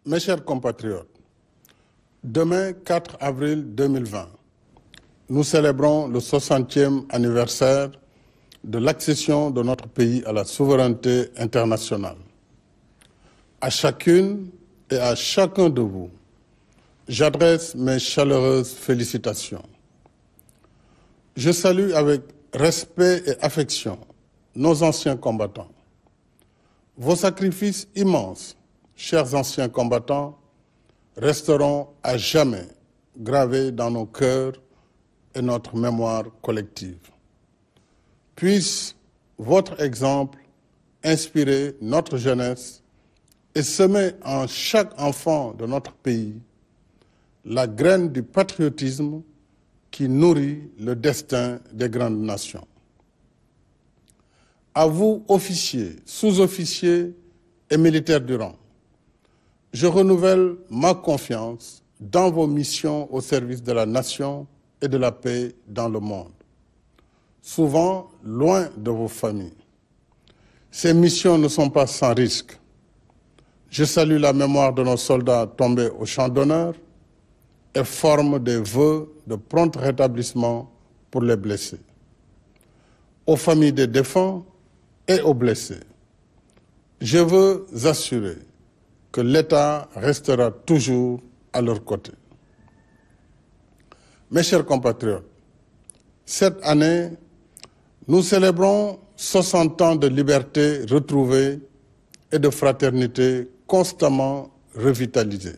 Mes chers compatriotes, demain 4 avril 2020, nous célébrons le 60e anniversaire de l'accession de notre pays à la souveraineté internationale. À chacune et à chacun de vous, j'adresse mes chaleureuses félicitations. Je salue avec respect et affection nos anciens combattants. Vos sacrifices immenses, chers anciens combattants, resteront à jamais gravés dans nos cœurs et notre mémoire collective. Puisse votre exemple inspirer notre jeunesse et semer en chaque enfant de notre pays la graine du patriotisme qui nourrit le destin des grandes nations. À vous, officiers, sous-officiers et militaires du rang, je renouvelle ma confiance dans vos missions au service de la nation et de la paix dans le monde, souvent loin de vos familles. Ces missions ne sont pas sans risque. Je salue la mémoire de nos soldats tombés au champ d'honneur et forme des vœux de prompt rétablissement pour les blessés. Aux familles des défunts et aux blessés, je veux assurer que l'État restera toujours à leur côté. Mes chers compatriotes, cette année, nous célébrons 60 ans de liberté retrouvée et de fraternité constamment revitalisée.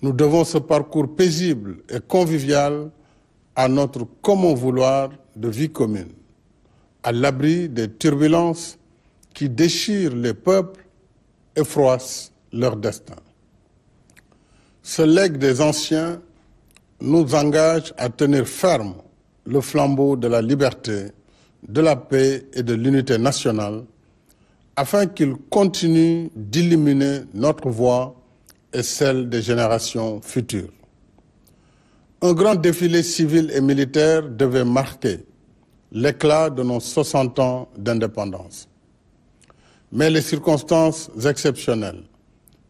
Nous devons ce parcours paisible et convivial à notre commun vouloir de vie commune, à l'abri des turbulences qui déchirent les peuples et froissent leur destin. Ce legs des anciens nous engage à tenir ferme le flambeau de la liberté, de la paix et de l'unité nationale, afin qu'il continue d'illuminer notre voie et celle des générations futures. Un grand défilé civil et militaire devait marquer l'éclat de nos 60 ans d'indépendance. Mais les circonstances exceptionnelles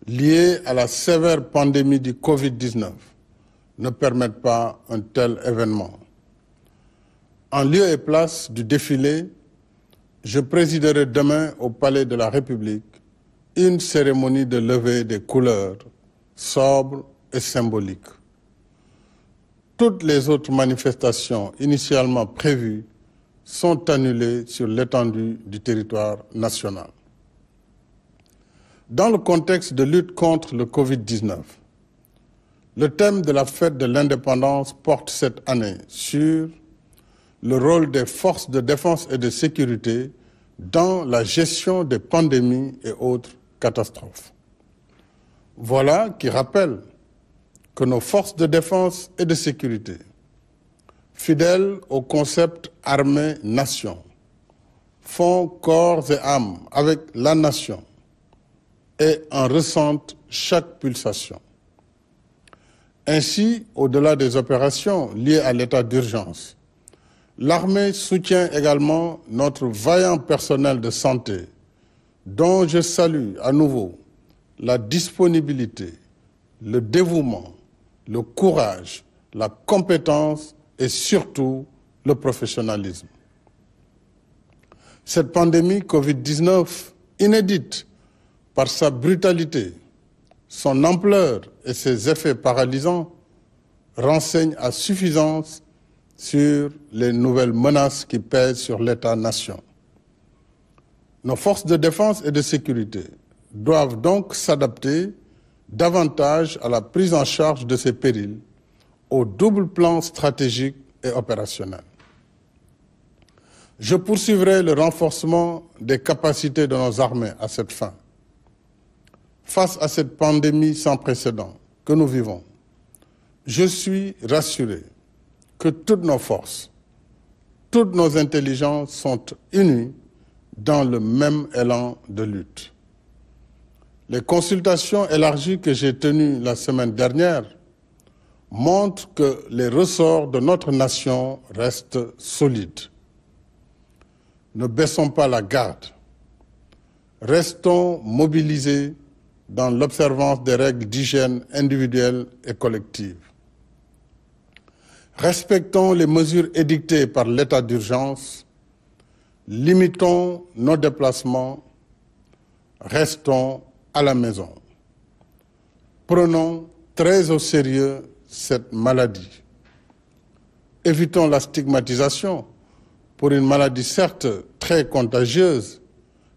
liées à la sévère pandémie du Covid-19 ne permettent pas un tel événement. En lieu et place du défilé, je présiderai demain au Palais de la République une cérémonie de levée des couleurs sobre et symbolique. Toutes les autres manifestations initialement prévues sont annulées sur l'étendue du territoire national. Dans le contexte de lutte contre le Covid-19, le thème de la fête de l'indépendance porte cette année sur le rôle des forces de défense et de sécurité dans la gestion des pandémies et autres catastrophes. Voilà qui rappelle que nos forces de défense et de sécurité, fidèles au concept armée-nation, font corps et âme avec la nation et en ressentent chaque pulsation. Ainsi, au-delà des opérations liées à l'état d'urgence, l'armée soutient également notre vaillant personnel de santé, dont je salue à nouveau la disponibilité, le dévouement, le courage, la compétence et surtout le professionnalisme. Cette pandémie Covid-19, inédite par sa brutalité, son ampleur et ses effets paralysants, renseigne à suffisance sur les nouvelles menaces qui pèsent sur l'État-nation. Nos forces de défense et de sécurité doivent donc s'adapter davantage à la prise en charge de ces périls au double plan stratégique et opérationnel. Je poursuivrai le renforcement des capacités de nos armées à cette fin. Face à cette pandémie sans précédent que nous vivons, je suis rassuré que toutes nos forces, toutes nos intelligences sont unies dans le même élan de lutte. Les consultations élargies que j'ai tenues la semaine dernière montrent que les ressorts de notre nation restent solides. Ne baissons pas la garde. Restons mobilisés dans l'observance des règles d'hygiène individuelles et collectives. Respectons les mesures édictées par l'état d'urgence, limitons nos déplacements, restons à la maison. Prenons très au sérieux cette maladie. Évitons la stigmatisation pour une maladie certes très contagieuse,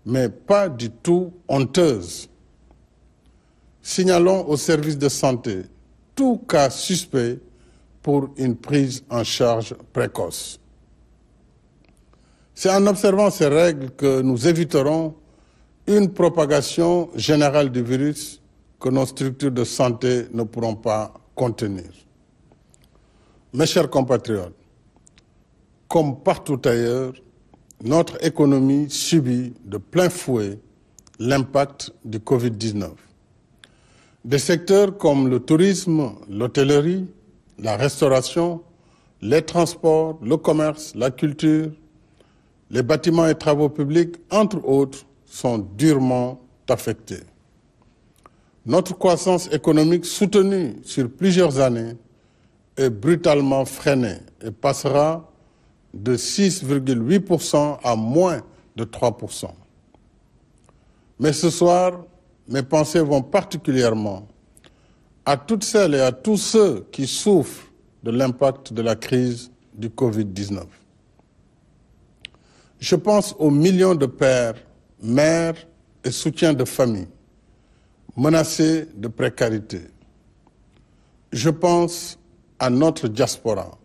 mais pas du tout honteuse. Signalons aux services de santé tout cas suspect pour une prise en charge précoce. C'est en observant ces règles que nous éviterons une propagation générale du virus que nos structures de santé ne pourront pas contenir. Mes chers compatriotes, comme partout ailleurs, notre économie subit de plein fouet l'impact du Covid-19. Des secteurs comme le tourisme, l'hôtellerie, la restauration, les transports, le commerce, la culture, les bâtiments et travaux publics, entre autres, sont durement affectés. Notre croissance économique soutenue sur plusieurs années est brutalement freinée et passera de 6,8% à moins de 3%. Mais ce soir, mes pensées vont particulièrement à toutes celles et à tous ceux qui souffrent de l'impact de la crise du Covid-19. Je pense aux millions de pères, mères et soutiens de famille menacés de précarité. Je pense à notre diaspora,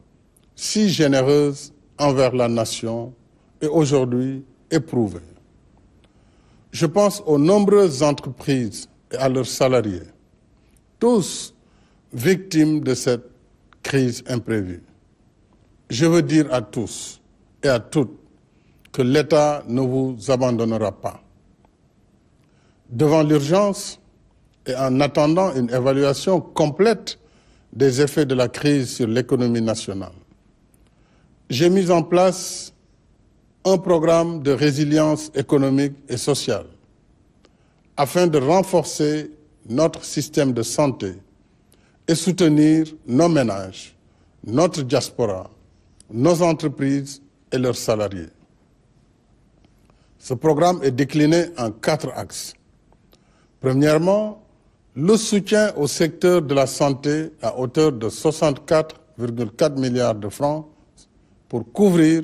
si généreuse envers la nation et aujourd'hui éprouvée. Je pense aux nombreuses entreprises et à leurs salariés, tous victimes de cette crise imprévue. Je veux dire à tous et à toutes que l'État ne vous abandonnera pas. Devant l'urgence et en attendant une évaluation complète des effets de la crise sur l'économie nationale, j'ai mis en place un programme de résilience économique et sociale afin de renforcer notre système de santé et soutenir nos ménages, notre diaspora, nos entreprises et leurs salariés. Ce programme est décliné en 4 axes. Premièrement, le soutien au secteur de la santé à hauteur de 64,4 milliards de francs pour couvrir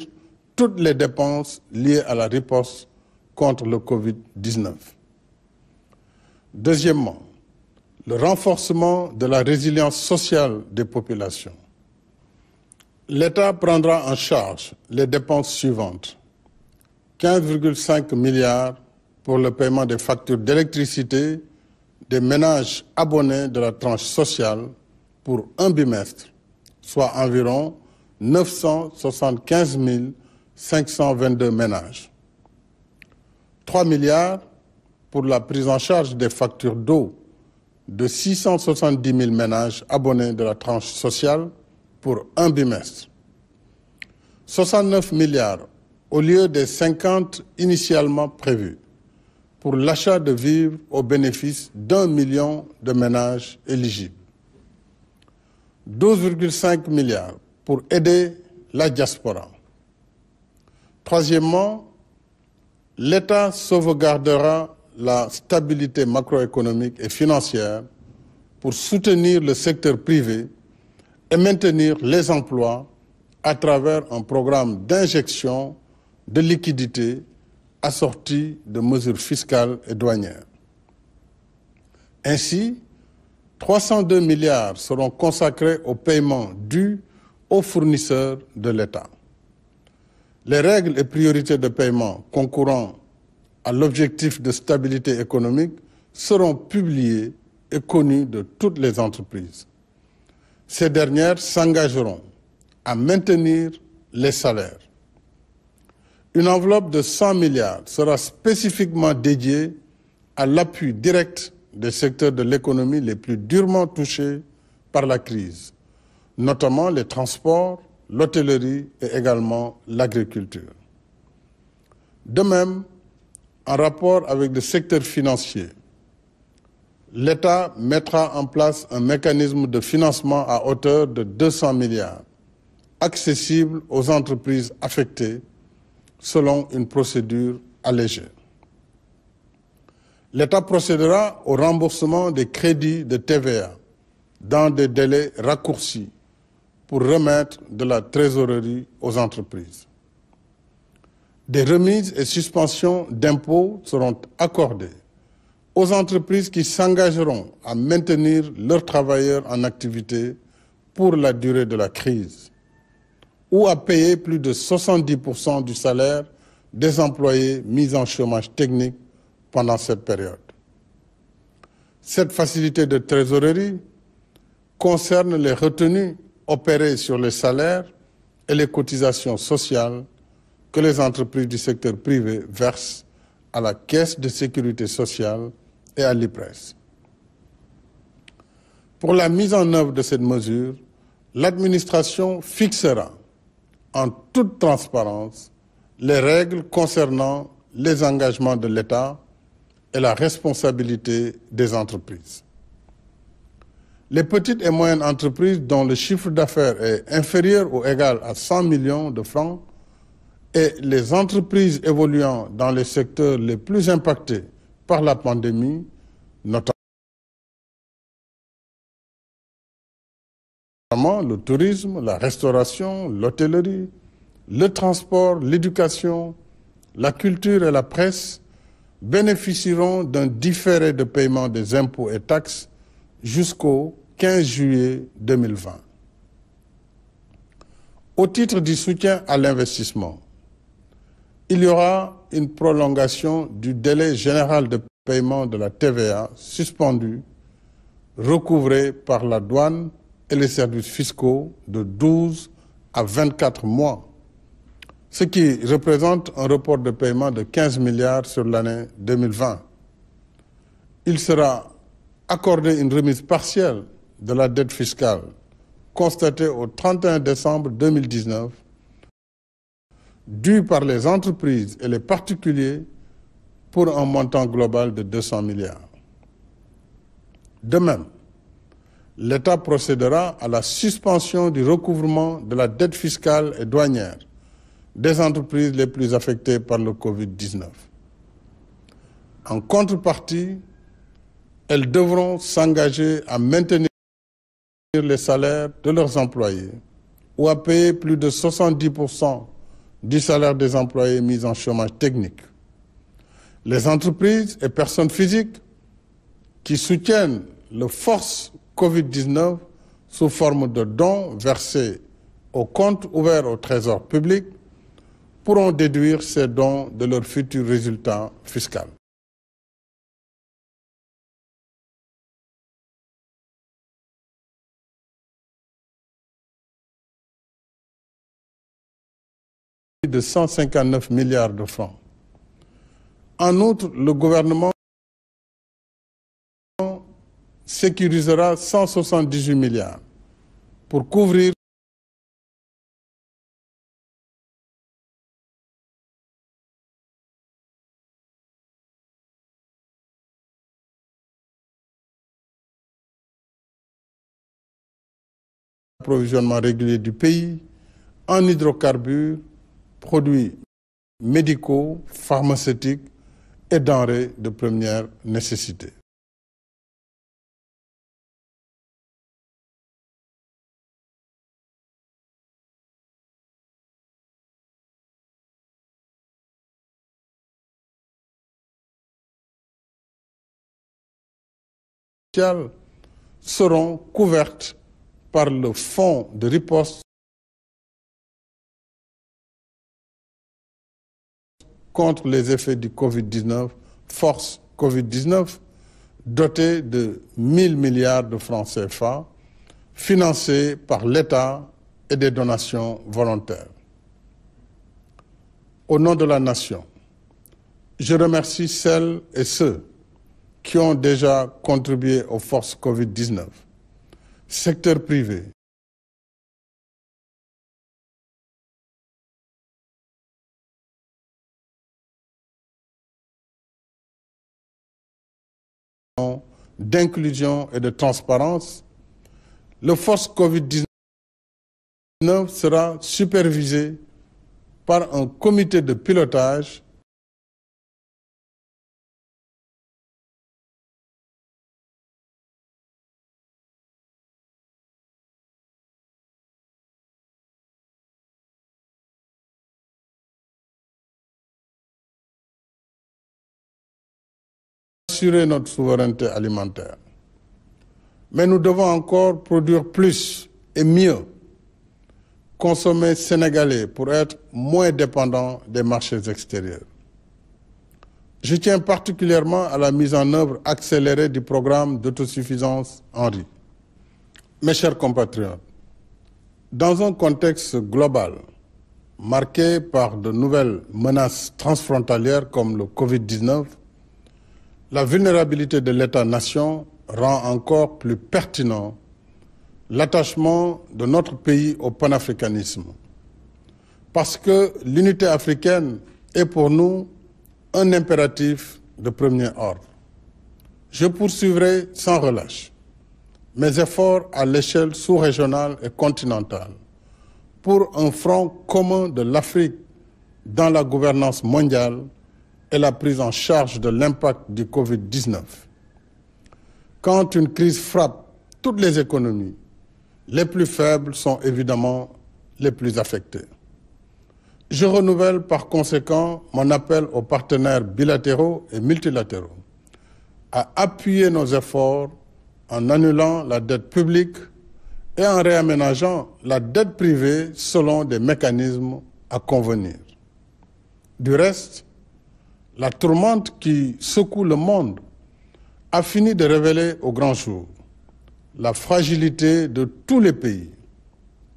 toutes les dépenses liées à la riposte contre le Covid-19. Deuxièmement, le renforcement de la résilience sociale des populations. L'État prendra en charge les dépenses suivantes. 15,5 milliards pour le paiement des factures d'électricité des ménages abonnés de la tranche sociale pour un bimestre, soit environ 975 522 ménages. 3 milliards pour la prise en charge des factures d'eau de 670 000 ménages abonnés de la tranche sociale pour un bimestre. 69 milliards au lieu des 50 initialement prévus pour l'achat de vivres au bénéfice d'1 million de ménages éligibles. 12,5 milliards pour aider la diaspora. Troisièmement, l'État sauvegardera la stabilité macroéconomique et financière pour soutenir le secteur privé et maintenir les emplois à travers un programme d'injection de liquidités assorti de mesures fiscales et douanières. Ainsi, 302 milliards seront consacrés au paiement dû aux fournisseurs de l'État. Les règles et priorités de paiement concourant à l'objectif de stabilité économique seront publiées et connues de toutes les entreprises. Ces dernières s'engageront à maintenir les salaires. Une enveloppe de 100 milliards sera spécifiquement dédiée à l'appui direct des secteurs de l'économie les plus durement touchés par la crise, notamment les transports, l'hôtellerie et également l'agriculture. De même, en rapport avec le secteur financier, l'État mettra en place un mécanisme de financement à hauteur de 200 milliards, accessible aux entreprises affectées selon une procédure allégée. L'État procédera au remboursement des crédits de TVA dans des délais raccourcis pour remettre de la trésorerie aux entreprises. Des remises et suspensions d'impôts seront accordées aux entreprises qui s'engageront à maintenir leurs travailleurs en activité pour la durée de la crise ou à payer plus de 70% du salaire des employés mis en chômage technique pendant cette période. Cette facilité de trésorerie concerne les retenues opérées sur les salaires et les cotisations sociales que les entreprises du secteur privé versent à la Caisse de sécurité sociale et à l'IPRES. Pour la mise en œuvre de cette mesure, l'administration fixera en toute transparence les règles concernant les engagements de l'État et la responsabilité des entreprises. Les petites et moyennes entreprises dont le chiffre d'affaires est inférieur ou égal à 100 millions de francs et les entreprises évoluant dans les secteurs les plus impactés par la pandémie, notamment le tourisme, la restauration, l'hôtellerie, le transport, l'éducation, la culture et la presse, bénéficieront d'un différé de paiement des impôts et taxes jusqu'au 15 juillet 2020. Au titre du soutien à l'investissement, il y aura une prolongation du délai général de paiement de la TVA suspendu, recouvré par la douane et les services fiscaux de 12 à 24 mois, ce qui représente un report de paiement de 15 milliards sur l'année 2020. Il sera accordé une remise partielle de la dette fiscale constatée au 31 décembre 2019, due par les entreprises et les particuliers pour un montant global de 200 milliards. De même, l'État procédera à la suspension du recouvrement de la dette fiscale et douanière des entreprises les plus affectées par le Covid-19. En contrepartie, elles devront s'engager à maintenir les salaires de leurs employés ou à payer plus de 70% du salaire des employés mis en chômage technique. Les entreprises et personnes physiques qui soutiennent le Force Covid-19 sous forme de dons versés au compte ouvert au Trésor public pourront déduire ces dons de leur futur résultat fiscal. De 159 milliards de francs. En outre, le gouvernement sécurisera 178 milliards pour couvrir l'approvisionnement régulier du pays en hydrocarbures, produits médicaux, pharmaceutiques et denrées de première nécessité. Seront couvertes par le fonds de riposte contre les effets du Covid-19, Force Covid-19, doté de 1 000 milliards de francs CFA, financé par l'État et des donations volontaires. Au nom de la nation, je remercie celles et ceux qui ont déjà contribué aux forces Covid-19, secteur privé, d'inclusion et de transparence, le force Covid-19 sera supervisé par un comité de pilotage assurer notre souveraineté alimentaire. Mais nous devons encore produire plus et mieux, consommer sénégalais pour être moins dépendants des marchés extérieurs. Je tiens particulièrement à la mise en œuvre accélérée du programme d'autosuffisance en riz. Mes chers compatriotes, dans un contexte global marqué par de nouvelles menaces transfrontalières comme le Covid-19, la vulnérabilité de l'État-nation rend encore plus pertinent l'attachement de notre pays au panafricanisme. Parce que l'unité africaine est pour nous un impératif de premier ordre. Je poursuivrai sans relâche mes efforts à l'échelle sous-régionale et continentale pour un front commun de l'Afrique dans la gouvernance mondiale et la prise en charge de l'impact du Covid-19. Quand une crise frappe toutes les économies, les plus faibles sont évidemment les plus affectés. Je renouvelle par conséquent mon appel aux partenaires bilatéraux et multilatéraux à appuyer nos efforts en annulant la dette publique et en réaménageant la dette privée selon des mécanismes à convenir. Du reste, la tourmente qui secoue le monde a fini de révéler au grand jour la fragilité de tous les pays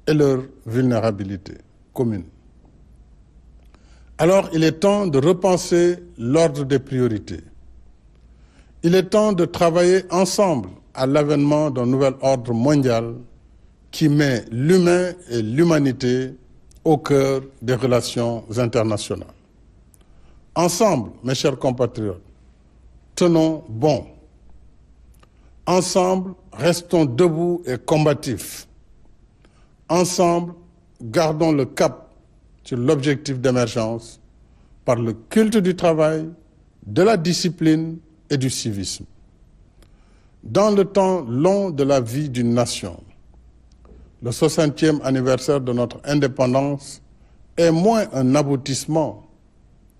et leur vulnérabilité commune. Alors il est temps de repenser l'ordre des priorités. Il est temps de travailler ensemble à l'avènement d'un nouvel ordre mondial qui met l'humain et l'humanité au cœur des relations internationales. Ensemble, mes chers compatriotes, tenons bon. Ensemble, restons debout et combatifs. Ensemble, gardons le cap sur l'objectif d'émergence par le culte du travail, de la discipline et du civisme. Dans le temps long de la vie d'une nation, le 60e anniversaire de notre indépendance est moins un aboutissement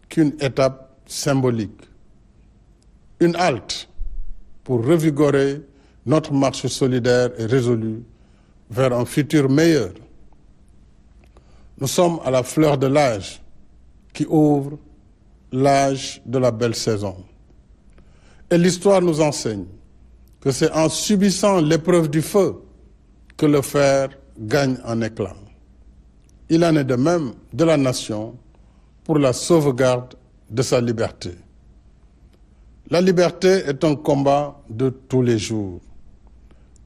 qu'une étape symbolique, une halte pour revigorer notre marche solidaire et résolue vers un futur meilleur. Nous sommes à la fleur de l'âge qui ouvre l'âge de la belle saison. Et l'histoire nous enseigne que c'est en subissant l'épreuve du feu que le fer gagne en éclat. Il en est de même de la nation pour la sauvegarde de sa liberté. La liberté est un combat de tous les jours.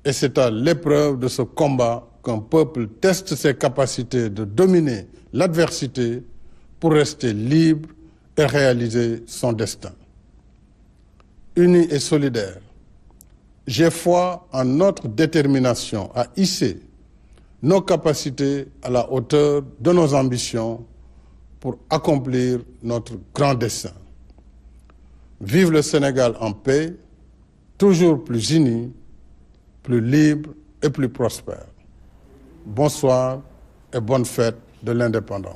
Et c'est à l'épreuve de ce combat qu'un peuple teste ses capacités de dominer l'adversité pour rester libre et réaliser son destin. Unis et solidaires, j'ai foi en notre détermination à hisser nos capacités à la hauteur de nos ambitions pour accomplir notre grand dessein. Vive le Sénégal en paix, toujours plus uni, plus libre et plus prospère. Bonsoir et bonne fête de l'indépendance.